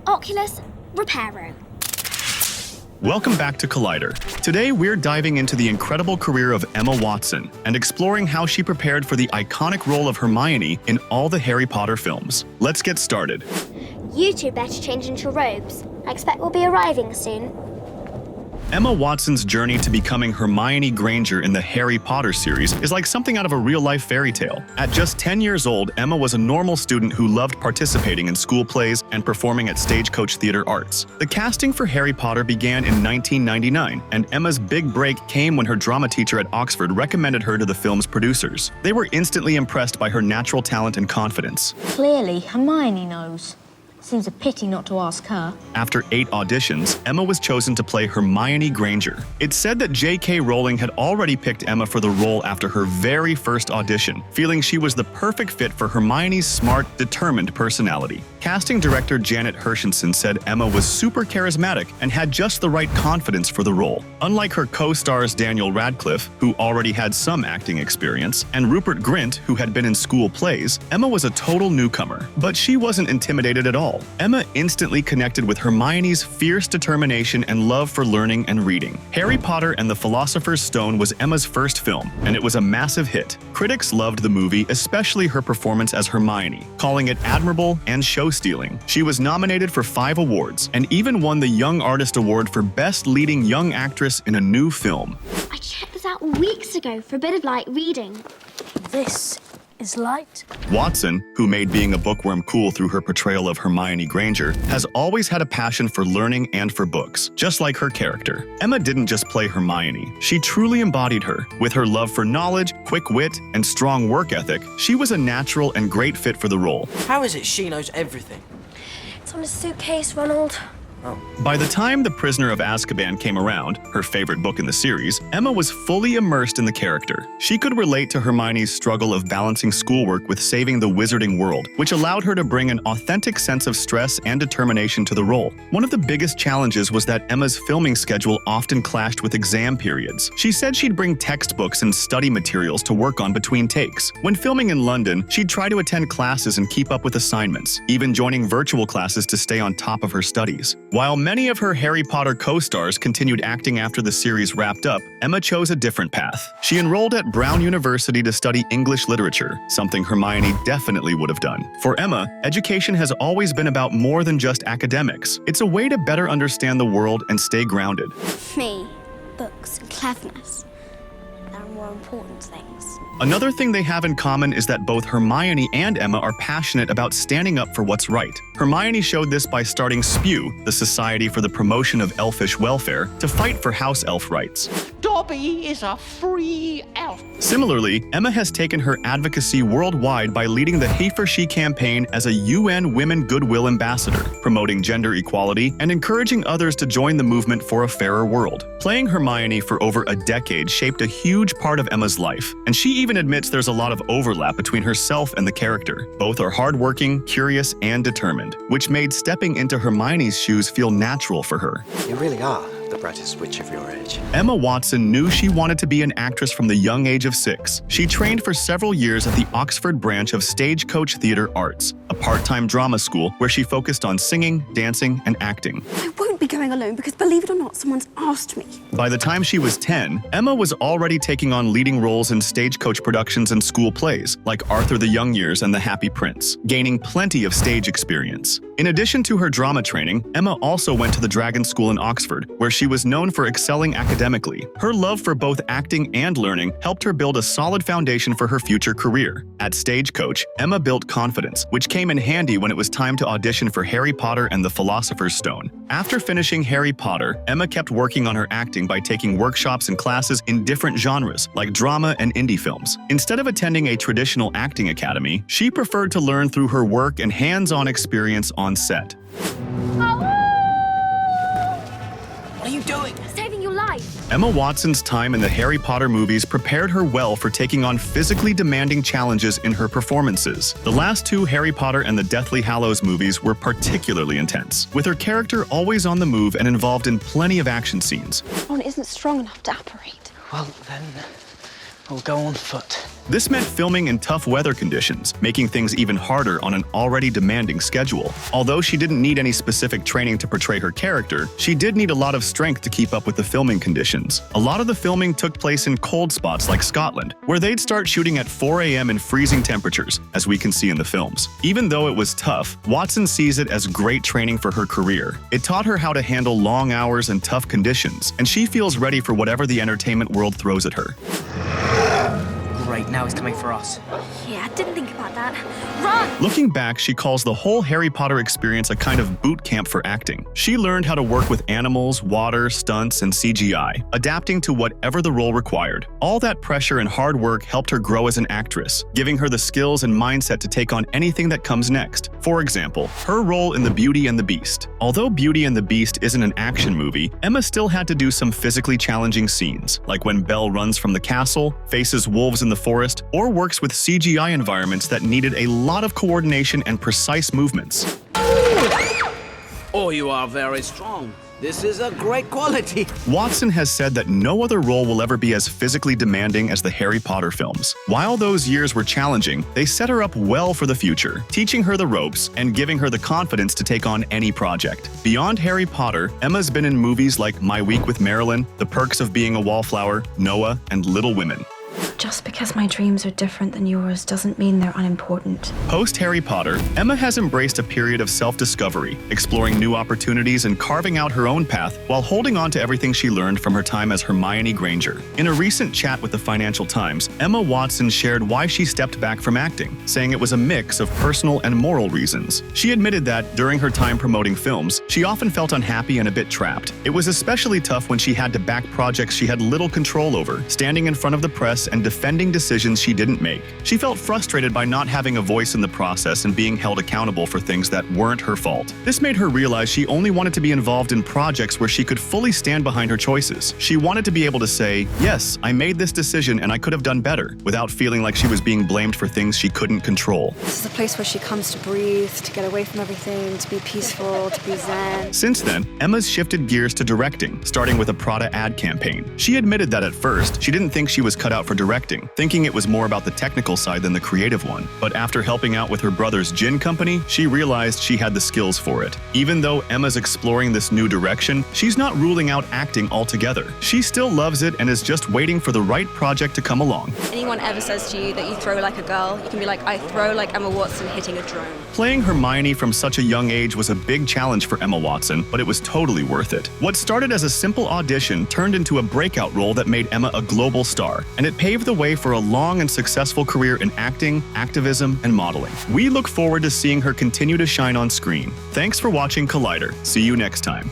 Oculus Reparo. Welcome back to Collider. Today we're diving into the incredible career of Emma Watson and exploring how she prepared for the iconic role of Hermione in all the Harry Potter films. Let's get started. You two better change into robes. I expect we'll be arriving soon. Emma Watson's journey to becoming Hermione Granger in the Harry Potter series is like something out of a real-life fairy tale. At just 10 years old, Emma was a normal student who loved participating in school plays and performing at Stagecoach Theatre Arts. The casting for Harry Potter began in 1999, and Emma's big break came when her drama teacher at Oxford recommended her to the film's producers. They were instantly impressed by her natural talent and confidence. Clearly, Hermione knows. Seems a pity not to ask her. After 8 auditions, Emma was chosen to play Hermione Granger. It's said that J.K. Rowling had already picked Emma for the role after her very first audition, feeling she was the perfect fit for Hermione's smart, determined personality. Casting director Janet Hershenson said Emma was super charismatic and had just the right confidence for the role. Unlike her co-stars Daniel Radcliffe, who already had some acting experience, and Rupert Grint, who had been in school plays, Emma was a total newcomer. But she wasn't intimidated at all. Emma instantly connected with Hermione's fierce determination and love for learning and reading. Harry Potter and the Philosopher's Stone was Emma's first film, and it was a massive hit. Critics loved the movie, especially her performance as Hermione, calling it admirable and show-stealing. She was nominated for 5 awards, and even won the Young Artist Award for Best Leading Young Actress in a New Film. I checked this out weeks ago for a bit of light reading. This is light. Watson, who made being a bookworm cool through her portrayal of Hermione Granger, has always had a passion for learning and for books, just like her character. Emma didn't just play Hermione, she truly embodied her. With her love for knowledge, quick wit, and strong work ethic, she was a natural and great fit for the role. How is it she knows everything? It's on a suitcase, Ronald. By the time The Prisoner of Azkaban came around, her favorite book in the series, Emma was fully immersed in the character. She could relate to Hermione's struggle of balancing schoolwork with saving the wizarding world, which allowed her to bring an authentic sense of stress and determination to the role. One of the biggest challenges was that Emma's filming schedule often clashed with exam periods. She said she'd bring textbooks and study materials to work on between takes. When filming in London, she'd try to attend classes and keep up with assignments, even joining virtual classes to stay on top of her studies. While many of her Harry Potter co-stars continued acting after the series wrapped up, Emma chose a different path. She enrolled at Brown University to study English literature, something Hermione definitely would have done. For Emma, education has always been about more than just academics. It's a way to better understand the world and stay grounded. Me, books, and cleverness. There are more important things. Another thing they have in common is that both Hermione and Emma are passionate about standing up for what's right. Hermione showed this by starting SPEW, the Society for the Promotion of Elfish Welfare, to fight for house elf rights. Dobby is a free elf. Similarly, Emma has taken her advocacy worldwide by leading the He for She campaign as a UN Women Goodwill Ambassador, promoting gender equality and encouraging others to join the movement for a fairer world. Playing Hermione for over a decade shaped a huge part of Emma's life, and she even admits there's a lot of overlap between herself and the character. Both are hardworking, curious, and determined, which made stepping into Hermione's shoes feel natural for her. You really are the brightest witch of your age. Emma Watson knew she wanted to be an actress from the young age of 6. She trained for several years at the Oxford branch of Stagecoach Theatre Arts, a part-time drama school where she focused on singing, dancing, and acting. I won't be going alone because, believe it or not, someone's asked me. By the time she was 10, Emma was already taking on leading roles in Stagecoach productions and school plays, like Arthur the Young Years and The Happy Prince, gaining plenty of stage experience. In addition to her drama training, Emma also went to the Dragon School in Oxford, where she was known for excelling academically. Her love for both acting and learning helped her build a solid foundation for her future career. At Stagecoach, Emma built confidence, which came in handy when it was time to audition for Harry Potter and the Philosopher's Stone. After finishing Harry Potter, Emma kept working on her acting by taking workshops and classes in different genres, like drama and indie films. Instead of attending a traditional acting academy, she preferred to learn through her work and hands-on experience on set. What are you doing? Saving your life. Emma Watson's time in the Harry Potter movies prepared her well for taking on physically demanding challenges in her performances. The last 2 Harry Potter and the Deathly Hallows movies were particularly intense, with her character always on the move and involved in plenty of action scenes. Ron isn't strong enough to apparate. Well, then we'll go on foot. This meant filming in tough weather conditions, making things even harder on an already demanding schedule. Although she didn't need any specific training to portray her character, she did need a lot of strength to keep up with the filming conditions. A lot of the filming took place in cold spots like Scotland, where they'd start shooting at 4 a.m. in freezing temperatures, as we can see in the films. Even though it was tough, Watson sees it as great training for her career. It taught her how to handle long hours and tough conditions, and she feels ready for whatever the entertainment world throws at her. Great, now he's coming for us. Yeah, I didn't think about that. Run! Looking back, she calls the whole Harry Potter experience a kind of boot camp for acting. She learned how to work with animals, water, stunts, and CGI, adapting to whatever the role required. All that pressure and hard work helped her grow as an actress, giving her the skills and mindset to take on anything that comes next. For example, her role in The Beauty and the Beast. Although Beauty and the Beast isn't an action movie, Emma still had to do some physically challenging scenes, like when Belle runs from the castle, faces wolves in the forest, or works with CGI environments that needed a lot of coordination and precise movements. Oh, you are very strong. This is a great quality. Watson has said that no other role will ever be as physically demanding as the Harry Potter films. While those years were challenging, they set her up well for the future, teaching her the ropes and giving her the confidence to take on any project. Beyond Harry Potter, Emma's been in movies like My Week with Marilyn, The Perks of Being a Wallflower, Noah, and Little Women. Just because my dreams are different than yours doesn't mean they're unimportant. Post-Harry Potter, Emma has embraced a period of self-discovery, exploring new opportunities and carving out her own path while holding on to everything she learned from her time as Hermione Granger. In a recent chat with the Financial Times, Emma Watson shared why she stepped back from acting, saying it was a mix of personal and moral reasons. She admitted that, during her time promoting films, she often felt unhappy and a bit trapped. It was especially tough when she had to back projects she had little control over, standing in front of the press and defending decisions she didn't make. She felt frustrated by not having a voice in the process and being held accountable for things that weren't her fault. This made her realize she only wanted to be involved in projects where she could fully stand behind her choices. She wanted to be able to say, yes, I made this decision and I could have done better, without feeling like she was being blamed for things she couldn't control. This is a place where she comes to breathe, to get away from everything, to be peaceful, to be zen. Since then, Emma's shifted gears to directing, starting with a Prada ad campaign. She admitted that at first, she didn't think she was cut out for directing, thinking it was more about the technical side than the creative one. But after helping out with her brother's gin company, she realized she had the skills for it. Even though Emma's exploring this new direction, she's not ruling out acting altogether. She still loves it and is just waiting for the right project to come along. Anyone ever says to you that you throw like a girl, you can be like, I throw like Emma Watson hitting a drone. Playing Hermione from such a young age was a big challenge for Emma Watson, but it was totally worth it. What started as a simple audition turned into a breakout role that made Emma a global star, and it paved the way for a long and successful career in acting, activism, and modeling. We look forward to seeing her continue to shine on screen. Thanks for watching Collider. See you next time.